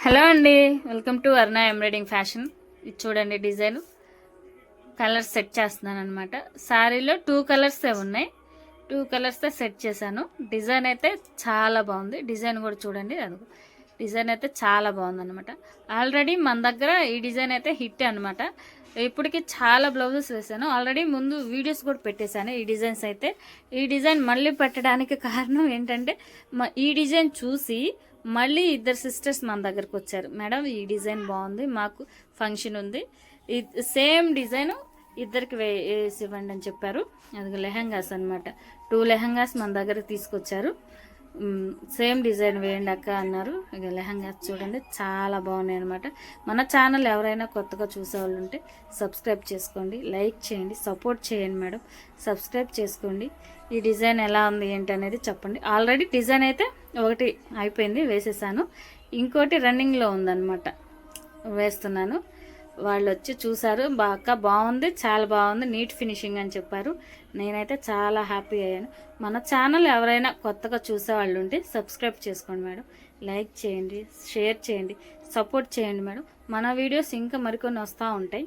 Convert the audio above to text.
Hello అండి, welcome to Aruna embroidering fashion. ఇది చూడండి, డిజైన్ కలర్స్ సెట్ చేస్తున్నాను అనమాట. శారీలో 2 కలర్సే ఉన్నాయి. 2 కలర్సే సెట్ చేశాను. డిజైన్ అయితే చాలా బాగుంది. డిజైన్ కూడా చూడండి, అది డిజైన్ అయితే చాలా బాగుంది అనమాట. ఆల్రెడీ మన దగ్గర ఈ డిజైన్ అయితే హిట్ అనమాట. ఇప్పటికి చాలా బ్లౌజెస్ వేసాను. ఆల్రెడీ ముందు వీడియోస్ కూడా పెట్టేశాను ఈ డిజైన్స్ అయితే. ఈ డిజైన్ మళ్ళీ పెట్టడానికి కారణం ఏంటంటే, ఈ డిజైన్ చూసి మళ్ళీ ఇద్దరు సిస్టర్స్ మన దగ్గరకు వచ్చారు. మేడం, ఈ డిజైన్ బాగుంది, మాకు ఫంక్షన్ ఉంది, సేమ్ డిజైన్ ఇద్దరికి వేసి ఇవ్వండి అని చెప్పారు. అది లెహంగాస్ అనమాట. 2 లెహంగాస్ మన దగ్గరకు తీసుకొచ్చారు. సేమ్ డిజైన్ వేయండి అక్క అన్నారు. ఇక లెహంగాస్ చూడండి, చాలా బాగున్నాయి అనమాట. మన ఛానల్ ఎవరైనా కొత్తగా చూసేవాళ్ళు ఉంటే సబ్స్క్రైబ్ చేసుకోండి, లైక్ చేయండి, సపోర్ట్ చేయండి మేడం. సబ్స్క్రైబ్ చేసుకోండి. ఈ డిజైన్ ఎలా ఉంది ఏంటి అనేది చెప్పండి. ఆల్రెడీ డిజైన్ అయితే ఒకటి అయిపోయింది, వేసేసాను. ఇంకోటి రన్నింగ్లో ఉందన్నమాట, వేస్తున్నాను. వాళ్ళు వచ్చి చూసారు, బాగా బాగుంది, చాలా బాగుంది, నీట్ ఫినిషింగ్ అని చెప్పారు. నేనైతే చాలా హ్యాపీ అయ్యాను. మన ఛానల్ ఎవరైనా కొత్తగా చూసేవాళ్ళు ఉంటే సబ్స్క్రైబ్ చేసుకోండి మేడం. లైక్ చేయండి, షేర్ చేయండి, సపోర్ట్ చేయండి మేడం. మన వీడియోస్ ఇంకా మరికొన్ని వస్తూ ఉంటాయి.